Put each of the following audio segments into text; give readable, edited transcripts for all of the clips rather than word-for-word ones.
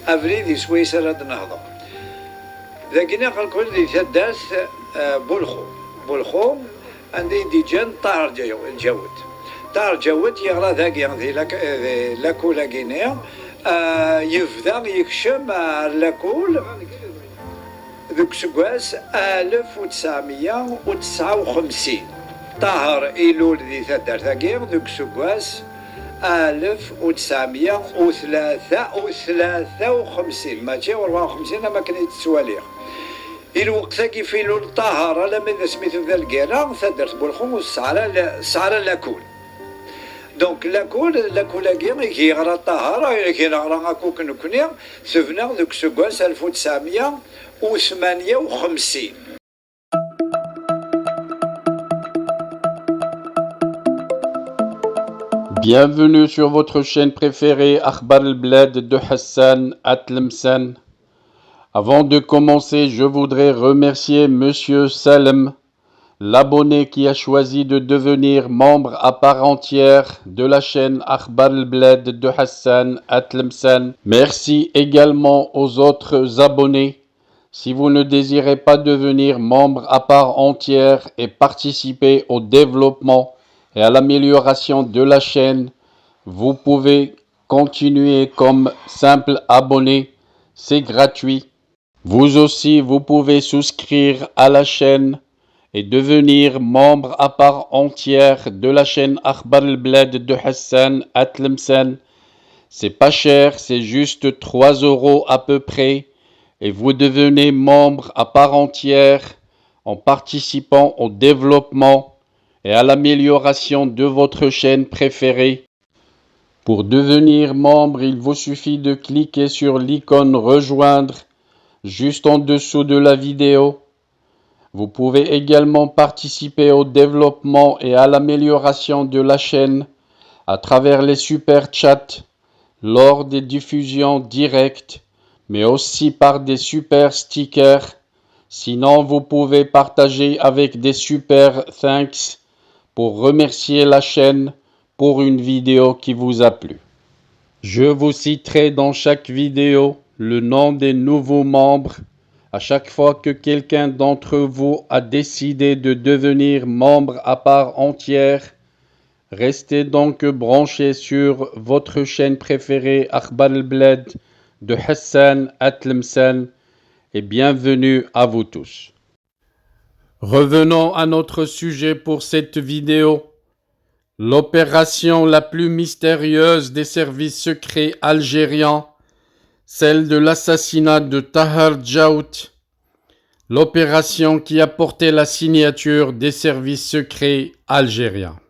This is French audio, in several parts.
أفريد سويس رد نهضة ذاكنا الكل دي تداس بولخو عندي دي جن طار جوت طار جوت يغرى ذاك يغذي لاكولا غينيا يفدا يكشم لاكول ذوك سكواس 1959 طهر ايلول ذي تدار ذاكي ذوك سكواس 1953 ماشي 54 ما كان يتسواليغ الوقت كي في لول طهر لما سميتو ذا الكيرا تدرت بولخو السعرة لاكول دونك لاكول كي غرا طهر كي غرا كوك نكوني سفنا ذوك سكواس 1958. Bienvenue sur votre chaîne préférée Akhbar al-Bled de Hassan Atlemsen. Avant de commencer, je voudrais remercier Monsieur Salem, l'abonné qui a choisi de devenir membre à part entière de la chaîne Akhbar al-Bled de Hassan Atlemsen. Merci également aux autres abonnés. Si vous ne désirez pas devenir membre à part entière et participer au développement et à l'amélioration de la chaîne, vous pouvez continuer comme simple abonné, c'est gratuit. Vous aussi, vous pouvez souscrire à la chaîne et devenir membre à part entière de la chaîne Akhbar al-Bled de Hassan Atlemsen. C'est pas cher, c'est juste 3 € à peu près et vous devenez membre à part entière en participant au développement et à l'amélioration de votre chaîne préférée. Pour devenir membre, il vous suffit de cliquer sur l'icône rejoindre juste en dessous de la vidéo. Vous pouvez également participer au développement et à l'amélioration de la chaîne à travers les super chats lors des diffusions directes, mais aussi par des super stickers. Sinon, vous pouvez partager avec des super thanks pour remercier la chaîne pour une vidéo qui vous a plu. Je vous citerai dans chaque vidéo le nom des nouveaux membres à chaque fois que quelqu'un d'entre vous a décidé de devenir membre à part entière. Restez donc branchés sur votre chaîne préférée Akhbar al-Bled de Hassan Atlemsen et bienvenue à vous tous. Revenons à notre sujet pour cette vidéo. L'opération la plus mystérieuse des services secrets algériens, celle de l'assassinat de Tahar Djaout, l'opération qui a porté la signature des services secrets algériens.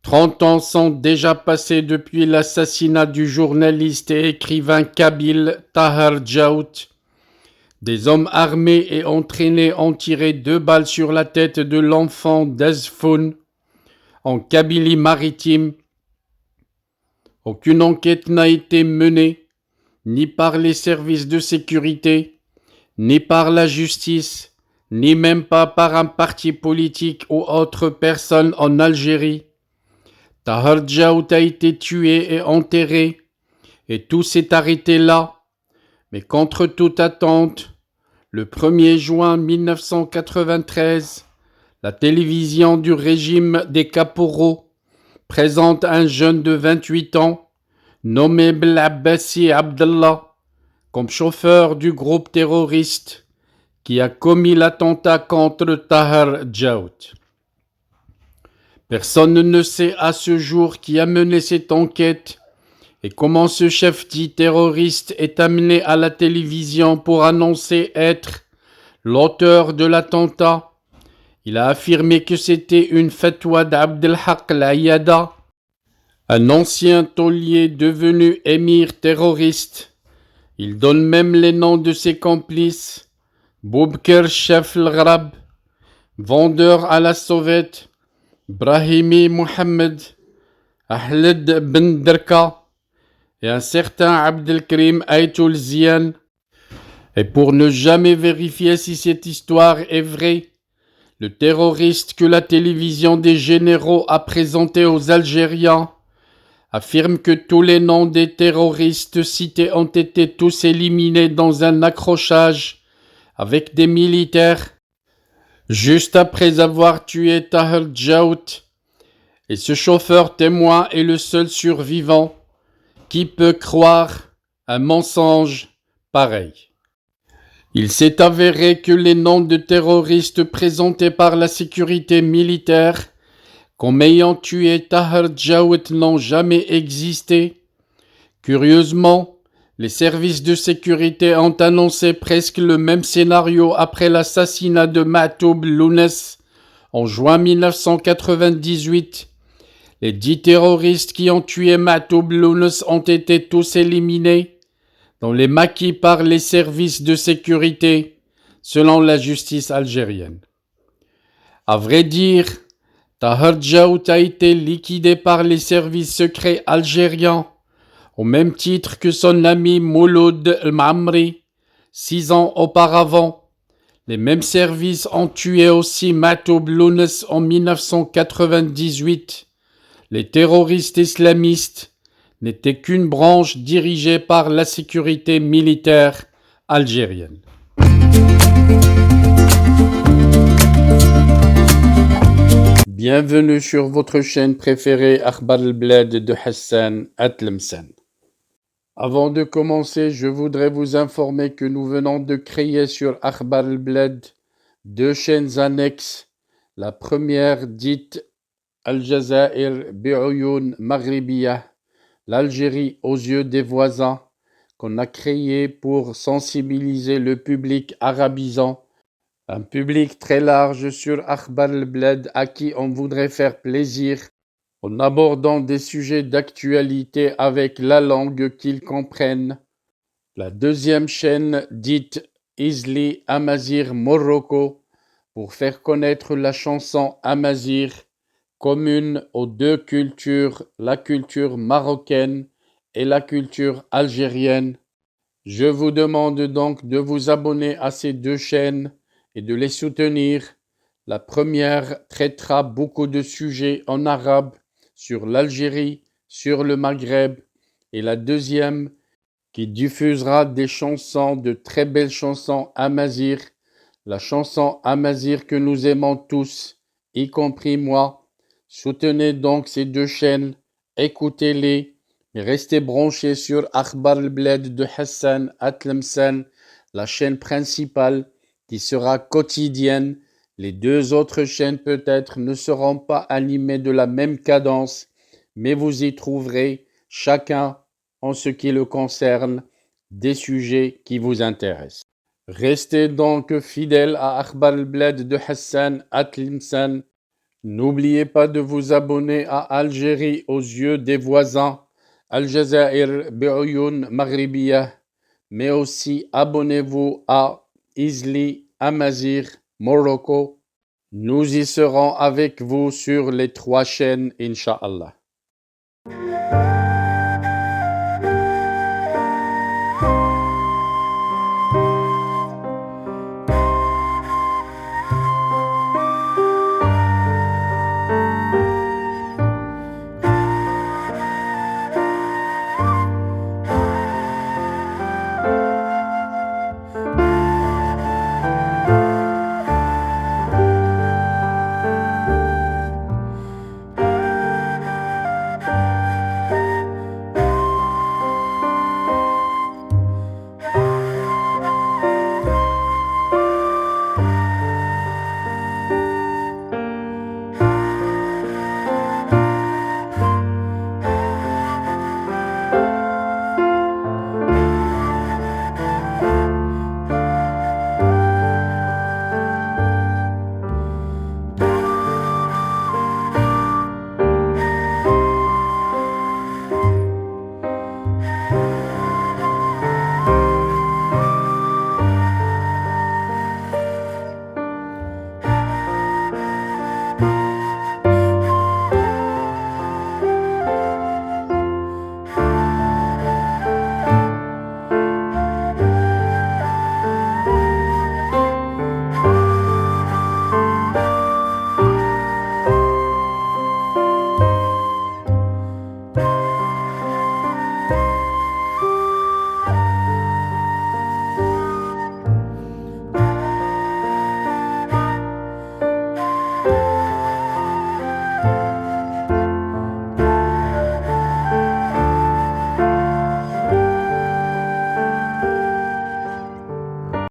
30 ans sont déjà passés depuis l'assassinat du journaliste et écrivain kabyle Tahar Djaout. Des hommes armés et entraînés ont tiré 2 balles sur la tête de l'enfant d'Ezfoun, en Kabylie maritime. Aucune enquête n'a été menée, ni par les services de sécurité, ni par la justice, ni même pas par un parti politique ou autre personne en Algérie. Tahar Djaout a été tué et enterré, et tout s'est arrêté là. Mais contre toute attente, le 1er juin 1993, la télévision du régime des caporaux présente un jeune de 28 ans, nommé Blabbassi Abdallah, comme chauffeur du groupe terroriste qui a commis l'attentat contre Tahar Djaout. Personne ne sait à ce jour qui a mené cette enquête et comment ce chef dit terroriste est amené à la télévision pour annoncer être l'auteur de l'attentat. Il a affirmé que c'était une fatwa d'Abdelhak Al-Ayada, un ancien taulier devenu émir terroriste. Il donne même les noms de ses complices: Boubker Chef al-Ghrab, vendeur à la sauvette, Brahimi Mohamed, Ahled Ben Derka et un certain Abdelkrim Aïtoul Zian. Et pour ne jamais vérifier si cette histoire est vraie, le terroriste que la télévision des généraux a présenté aux Algériens affirme que tous les noms des terroristes cités ont été tous éliminés dans un accrochage avec des militaires juste après avoir tué Tahir Djaout. Et ce chauffeur témoin est le seul survivant. Qui peut croire un mensonge pareil? Il s'est avéré que les noms de terroristes présentés par la sécurité militaire comme ayant tué Tahir Djaout n'ont jamais existé. Curieusement, les services de sécurité ont annoncé presque le même scénario après l'assassinat de Matoub Lounès en juin 1998. Les 10 terroristes qui ont tué Matoub Lounès ont été tous éliminés dans les maquis par les services de sécurité, selon la justice algérienne. À vrai dire, Tahir Djaout a été liquidé par les services secrets algériens, au même titre que son ami Mouloud El-Mamri, 6 ans auparavant. Les mêmes services ont tué aussi Matoub Lounès en 1998. Les terroristes islamistes n'étaient qu'une branche dirigée par la sécurité militaire algérienne. Bienvenue sur votre chaîne préférée Akhbar al-Bled de Hassan Atlemcen. Avant de commencer, je voudrais vous informer que nous venons de créer sur Akhbar al-Bled 2 chaînes annexes. La première dite Al-Jazair bi'Oyoun Maghribiyah, l'Algérie aux yeux des voisins, qu'on a créé pour sensibiliser le public arabisant, un public très large sur Akhbar al-Bled à qui on voudrait faire plaisir en abordant des sujets d'actualité avec la langue qu'ils comprennent. La deuxième chaîne dite Izli Amazir Morocco pour faire connaître la chanson Amazir, commune aux 2 cultures, la culture marocaine et la culture algérienne. Je vous demande donc de vous abonner à ces 2 chaînes et de les soutenir. La première traitera beaucoup de sujets en arabe sur l'Algérie, sur le Maghreb, et la deuxième qui diffusera des chansons, de très belles chansons amazigh, la chanson amazigh que nous aimons tous, y compris moi. Soutenez donc ces 2 chaînes, écoutez-les, mais restez branchés sur Akhbar al-Bled de Hassan Atlemcen, la chaîne principale qui sera quotidienne. Les 2 autres chaînes peut-être ne seront pas animées de la même cadence, mais vous y trouverez chacun, en ce qui le concerne, des sujets qui vous intéressent. Restez donc fidèles à Akhbar al-Bled de Hassan Atlemcen. N'oubliez pas de vous abonner à Algérie aux yeux des voisins, Al-Jazair bi'Oyoun Maghribiyah, mais aussi abonnez-vous à Izli Amazir Morocco. Nous y serons avec vous sur les 3 chaînes, Inch'Allah.